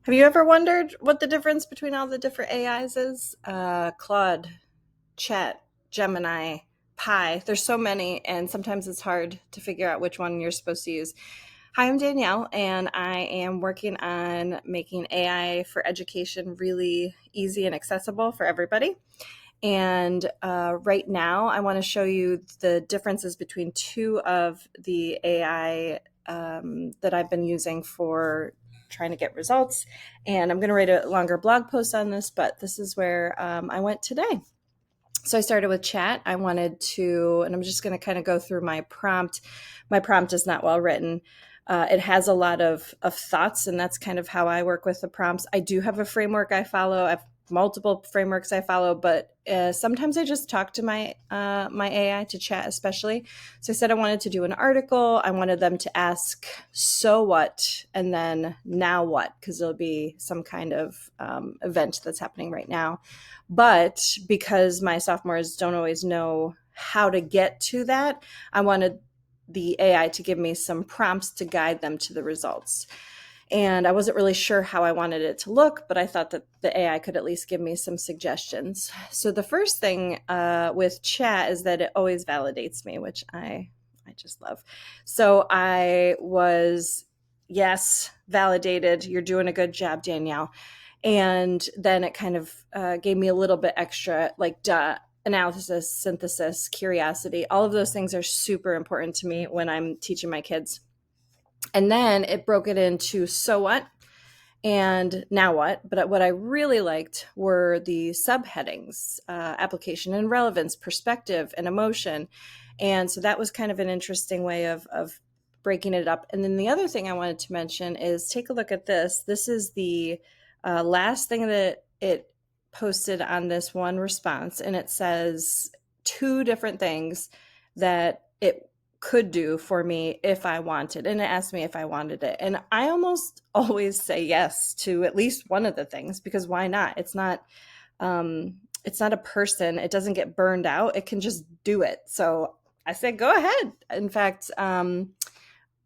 Have you ever wondered what the difference between all the different AIs is? Claude, Chat, Gemini, Pi. There's so many, and sometimes it's hard to figure out which one you're supposed to use. Hi, I'm Danielle, and I am working on making AI for education really easy and accessible for everybody. And right now, I want to show you the differences between two of the AI that I've been using for trying to get results. And I'm going to write a longer blog post on this, but this is where I went today. So I started with chat. I wanted to, and I'm just going to kind of go through my prompt. My prompt is not well written. It has a lot of thoughts, and that's kind of how I work with the prompts. I do have a framework I follow. I've multiple frameworks I follow, but sometimes I just talk to my AI to chat, especially. So I said I wanted to do an article. I wanted them to ask, "So what?" and then "Now what?" because there'll be some kind of event that's happening right now. But because my sophomores don't always know how to get to that, I wanted the AI to give me some prompts to guide them to the results. And I wasn't really sure how I wanted it to look, but I thought that the AI could at least give me some suggestions. So the first thing with chat is that it always validates me, which I just love. So I was, yes, validated. You're doing a good job, Danielle. And then it kind of gave me a little bit extra, like analysis, synthesis, curiosity. All of those things are super important to me when I'm teaching my kids. And then it broke it into "so what?" and "now what?" But what I really liked were the subheadings: application and relevance, perspective, and emotion. And so that was kind of an interesting way of breaking it up. And then the other thing I wanted to mention is take a look at this. This is the last thing that it posted on this one response. And it says two different things that it could do for me if I wanted. And it asked me if I wanted it. And I almost always say yes to at least one of the things, because why not? It's not a person. It doesn't get burned out. It can just do it. So I said, go ahead. In fact,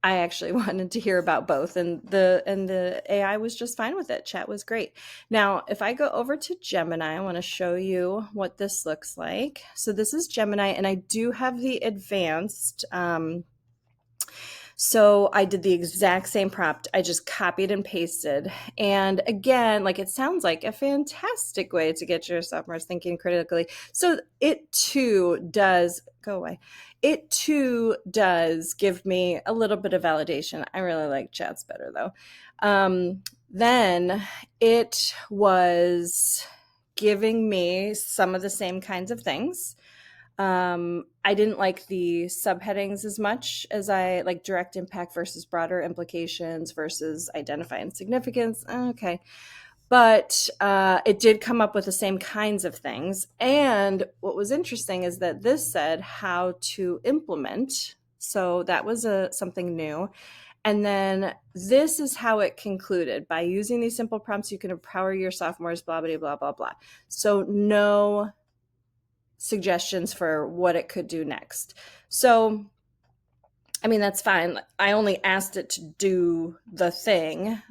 I actually wanted to hear about both, and the AI was just fine with it. Chat was great. Now, if I go over to Gemini, I want to show you what this looks like. So this is Gemini, and I do have the advanced. So I did the exact same prompt. I just copied and pasted. And again, like, it sounds like a fantastic way to get your sophomores thinking critically. So it too does go away. It too does give me a little bit of validation. I really like chats better though. Then it was giving me some of the same kinds of things. I didn't like the subheadings as much as I like direct impact versus broader implications versus identifying significance. Okay. But it did come up with the same kinds of things. And what was interesting is that this said how to implement. So that was something new. And then this is how it concluded: by using these simple prompts, you can empower your sophomores, blah, blah, blah, blah, blah. So no suggestions for what it could do next. So, I mean, that's fine. I only asked it to do the thing.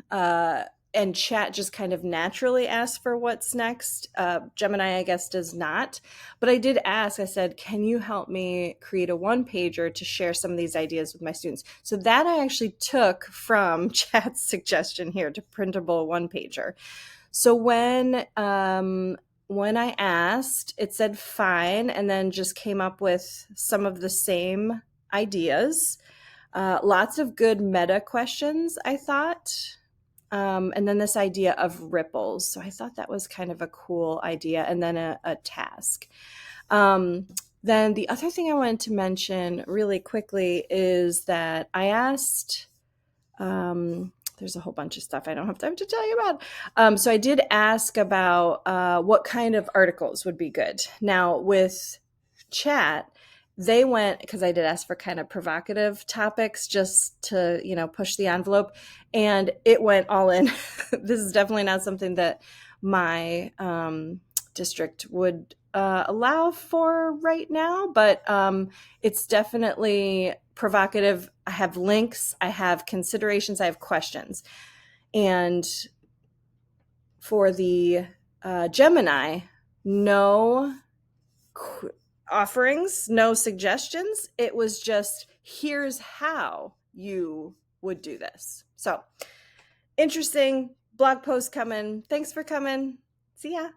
And chat just kind of naturally asks for what's next. Gemini, I guess, does not. But I did ask, I said, can you help me create a one pager to share some of these ideas with my students? So that I actually took from chat's suggestion here to printable one pager. So when I asked, it said fine, and then just came up with some of the same ideas. Lots of good meta questions, I thought. And then this idea of ripples. So I thought that was kind of a cool idea. And then a task. Then the other thing I wanted to mention really quickly is that I asked, there's a whole bunch of stuff I don't have time to tell you about. So I did ask about what kind of articles would be good. Now with chat, they went, because I did ask for kind of provocative topics just to, push the envelope, and it went all in. This is definitely not something that my district would allow for right now, but it's definitely provocative. I have links, I have considerations, I have questions. And For the Gemini, no offerings, no suggestions. It was just, here's how you would do this. So interesting blog post coming. Thanks for coming. See ya.